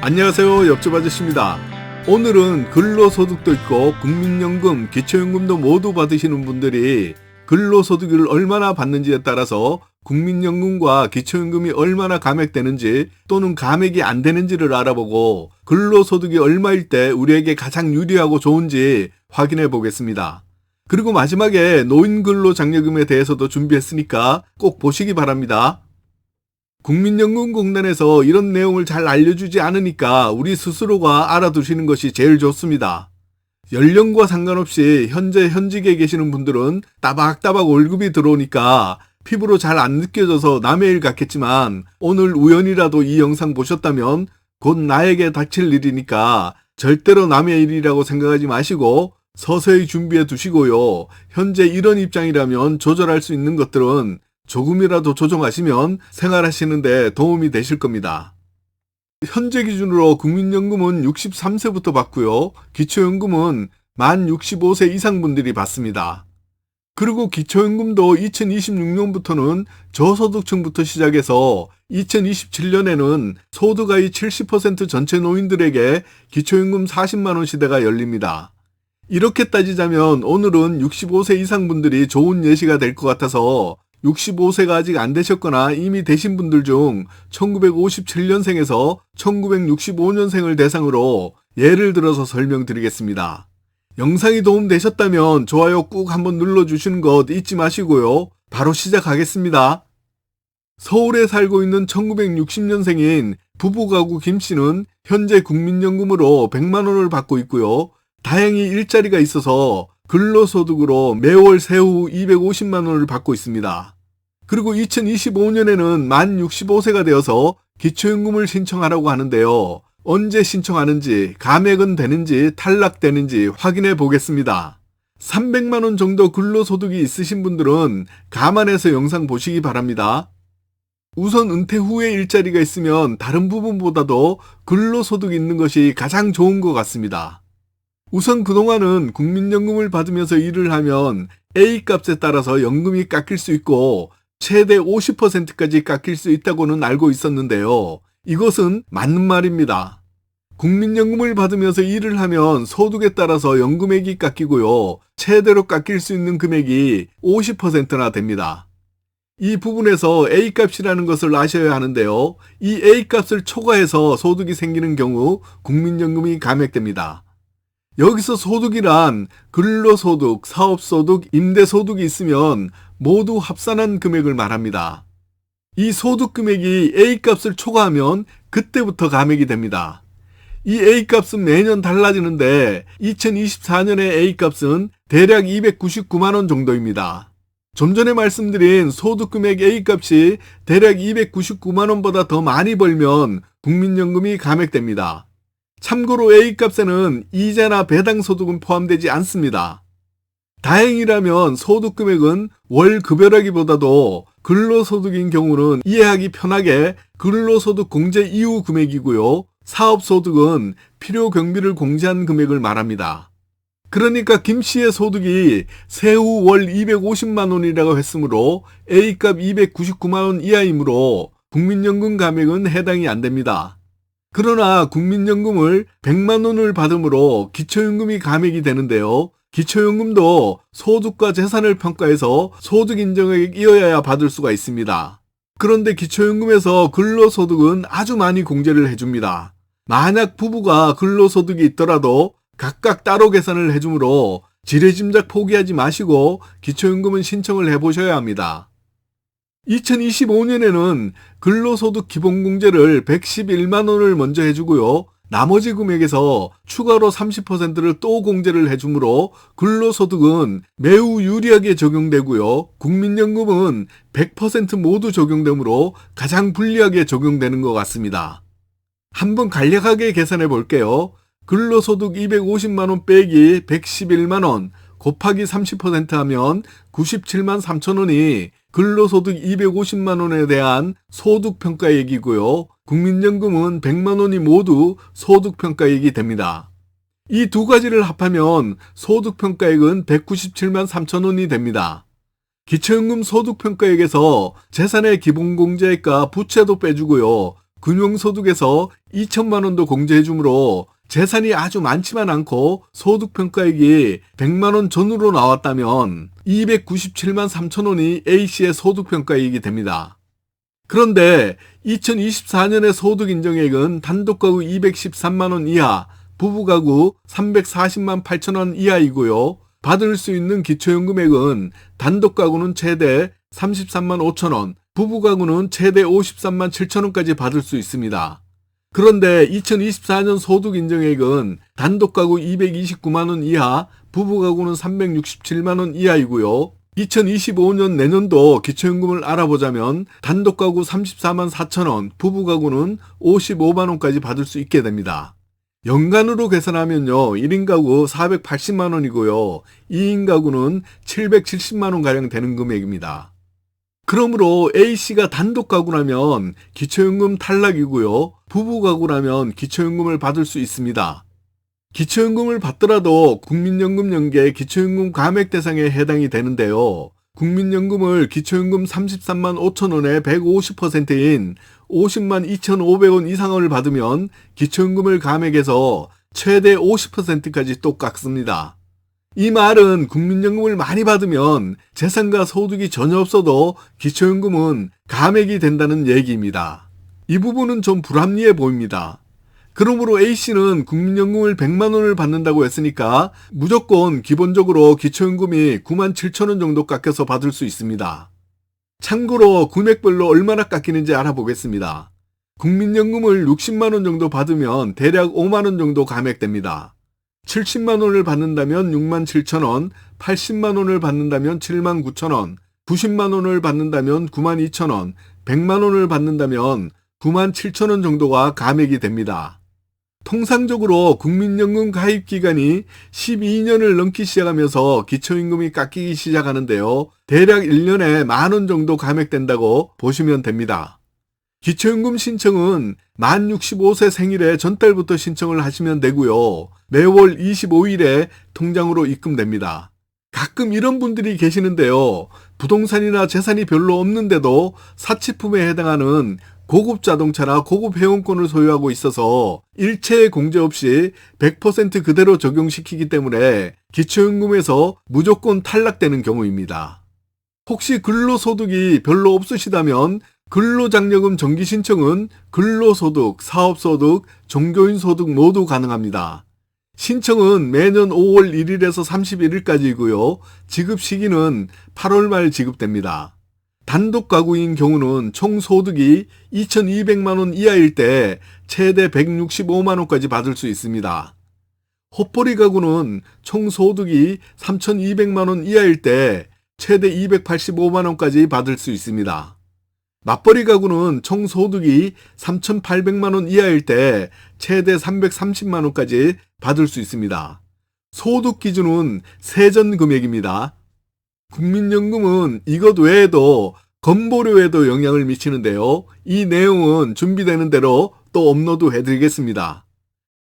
안녕하세요. 옆집 아저씨입니다. 오늘은 근로소득도 있고 국민연금, 기초연금도 모두 받으시는 분들이 근로소득을 얼마나 받는지에 따라서 국민연금과 기초연금이 얼마나 감액되는지 또는 감액이 안 되는지를 알아보고 근로소득이 얼마일 때 우리에게 가장 유리하고 좋은지 확인해 보겠습니다. 그리고 마지막에 노인근로장려금에 대해서도 준비했으니까 꼭 보시기 바랍니다. 국민연금공단에서 이런 내용을 잘 알려주지 않으니까 우리 스스로가 알아두시는 것이 제일 좋습니다. 연령과 상관없이 현재 현직에 계시는 분들은 따박따박 월급이 들어오니까 피부로 잘 안 느껴져서 남의 일 같겠지만 오늘 우연이라도 이 영상 보셨다면 곧 나에게 닥칠 일이니까 절대로 남의 일이라고 생각하지 마시고 서서히 준비해 두시고요. 현재 이런 입장이라면 조절할 수 있는 것들은 조금이라도 조정하시면 생활하시는데 도움이 되실 겁니다. 현재 기준으로 국민연금은 63세부터 받고요. 기초연금은 만 65세 이상 분들이 받습니다. 그리고 기초연금도 2026년부터는 저소득층부터 시작해서 2027년에는 소득하위 70% 전체 노인들에게 기초연금 40만원 시대가 열립니다. 이렇게 따지자면 오늘은 65세 이상 분들이 좋은 예시가 될 것 같아서 65세가 아직 안 되셨거나 이미 되신 분들 중 1957년생에서 1965년생을 대상으로 예를 들어서 설명드리겠습니다. 영상이 도움되셨다면 좋아요 꾹 한번 눌러주시는 것 잊지 마시고요. 바로 시작하겠습니다. 서울에 살고 있는 1960년생인 부부가구 김씨는 현재 국민연금으로 100만원을 받고 있고요. 다행히 일자리가 있어서 근로소득으로 매월 세후 250만원을 받고 있습니다. 그리고 2025년에는 만 65세가 되어서 기초연금을 신청하라고 하는데요. 언제 신청하는지, 감액은 되는지, 탈락되는지 확인해 보겠습니다. 300만원 정도 근로소득이 있으신 분들은 감안해서 영상 보시기 바랍니다. 우선 은퇴 후에 일자리가 있으면 다른 부분보다도 근로소득이 있는 것이 가장 좋은 것 같습니다. 우선 그동안은 국민연금을 받으면서 일을 하면 A값에 따라서 연금이 깎일 수 있고 최대 50%까지 깎일 수 있다고는 알고 있었는데요. 이것은 맞는 말입니다. 국민연금을 받으면서 일을 하면 소득에 따라서 연금액이 깎이고요. 최대로 깎일 수 있는 금액이 50%나 됩니다. 이 부분에서 A값이라는 것을 아셔야 하는데요. 이 A값을 초과해서 소득이 생기는 경우 국민연금이 감액됩니다. 여기서 소득이란 근로소득, 사업소득, 임대소득이 있으면 모두 합산한 금액을 말합니다. 이 소득 금액이 A값을 초과하면 그때부터 감액이 됩니다. 이 A값은 매년 달라지는데 2024년의 A값은 대략 299만원 정도입니다. 좀 전에 말씀드린 소득금액 A값이 대략 299만원보다 더 많이 벌면 국민연금이 감액됩니다. 참고로 A값에는 이자나 배당소득은 포함되지 않습니다. 다행이라면 소득금액은 월 급여라기보다도 근로소득인 경우는 이해하기 편하게 근로소득 공제 이후 금액이고요. 사업소득은 필요경비를 공제한 금액을 말합니다. 그러니까 김씨의 소득이 세후 월 250만원이라고 했으므로 A값 299만원 이하이므로 국민연금 감액은 해당이 안 됩니다. 그러나 국민연금을 100만원을 받으므로 기초연금이 감액이 되는데요. 기초연금도 소득과 재산을 평가해서 소득 인정액이어야 받을 수가 있습니다. 그런데 기초연금에서 근로소득은 아주 많이 공제를 해줍니다. 만약 부부가 근로소득이 있더라도 각각 따로 계산을 해주므로 지레짐작 포기하지 마시고 기초연금은 신청을 해보셔야 합니다. 2025년에는 근로소득 기본공제를 111만원을 먼저 해주고요. 나머지 금액에서 추가로 30%를 또 공제를 해주므로 근로소득은 매우 유리하게 적용되고요. 국민연금은 100% 모두 적용되므로 가장 불리하게 적용되는 것 같습니다. 한번 간략하게 계산해 볼게요. 근로소득 250만원 빼기 111만원 곱하기 30% 하면 97만 3천원이 근로소득 250만원에 대한 소득평가액이고요. 국민연금은 100만원이 모두 소득평가액이 됩니다. 이 두 가지를 합하면 소득평가액은 197만 3천원이 됩니다. 기초연금 소득평가액에서 재산의 기본공제액과 부채도 빼주고요. 금융소득에서 2천만 원도 공제해 주므로 재산이 아주 많지만 않고 소득평가액이 100만 원 전후로 나왔다면 297만 3천 원이 A씨의 소득평가액이 됩니다. 그런데 2024년의 소득인정액은 단독가구 213만 원 이하, 부부가구 340만 8천 원 이하이고요. 받을 수 있는 기초연금액은 단독가구는 최대 33만 5천 원, 부부가구는 최대 53만 7천 원까지 받을 수 있습니다. 그런데 2024년 소득인정액은 단독가구 229만 원 이하, 부부가구는 367만 원 이하이고요. 2025년 내년도 기초연금을 알아보자면 단독가구 34만 4천 원, 부부가구는 55만 원까지 받을 수 있게 됩니다. 연간으로 계산하면요, 1인 가구 480만 원이고요. 2인 가구는 770만 원가량 되는 금액입니다. 그러므로 A씨가 단독 가구라면 기초연금 탈락이고요. 부부 가구라면 기초연금을 받을 수 있습니다. 기초연금을 받더라도 국민연금 연계 기초연금 감액 대상에 해당이 되는데요. 국민연금을 기초연금 33만 5천 원의 150%인 50만 2,500원 이상을 받으면 기초연금을 감액해서 최대 50%까지 또 깎습니다. 이 말은 국민연금을 많이 받으면 재산과 소득이 전혀 없어도 기초연금은 감액이 된다는 얘기입니다. 이 부분은 좀 불합리해 보입니다. 그러므로 A씨는 국민연금을 100만 원을 받는다고 했으니까 무조건 기본적으로 기초연금이 9만 7천 원 정도 깎여서 받을 수 있습니다. 참고로 금액별로 얼마나 깎이는지 알아보겠습니다. 국민연금을 60만 원 정도 받으면 대략 5만 원 정도 감액됩니다. 70만 원을 받는다면 6만 7천 원, 80만 원을 받는다면 7만 9천 원, 90만 원을 받는다면 9만 2천 원, 100만 원을 받는다면 9만 7천 원 정도가 감액이 됩니다. 통상적으로 국민연금 가입 기간이 12년을 넘기 시작하면서 기초임금이 깎이기 시작하는데요. 대략 1년에 만 원 정도 감액된다고 보시면 됩니다. 기초연금 신청은 만 65세 생일에 전달부터 신청을 하시면 되고요. 매월 25일에 통장으로 입금됩니다. 가끔 이런 분들이 계시는데요. 부동산이나 재산이 별로 없는데도 사치품에 해당하는 고급 자동차나 고급 회원권을 소유하고 있어서 일체의 공제 없이 100% 그대로 적용시키기 때문에 기초연금에서 무조건 탈락되는 경우입니다. 혹시 근로소득이 별로 없으시다면 근로장려금 정기 신청은 근로소득, 사업소득, 종교인소득 모두 가능합니다. 신청은 매년 5월 1일에서 31일까지이고요. 지급 시기는 8월 말 지급됩니다. 단독 가구인 경우는 총 소득이 2,200만 원 이하일 때 최대 165만 원까지 받을 수 있습니다. 헛벌이 가구는 총 소득이 3,200만 원 이하일 때 최대 285만 원까지 받을 수 있습니다. 맞벌이 가구는 총 소득이 3,800만 원 이하일 때 최대 330만 원까지 받을 수 있습니다. 소득 기준은 세전 금액입니다. 국민연금은 이것 외에도 건보료에도 영향을 미치는데요. 이 내용은 준비되는 대로 또 업로드 해드리겠습니다.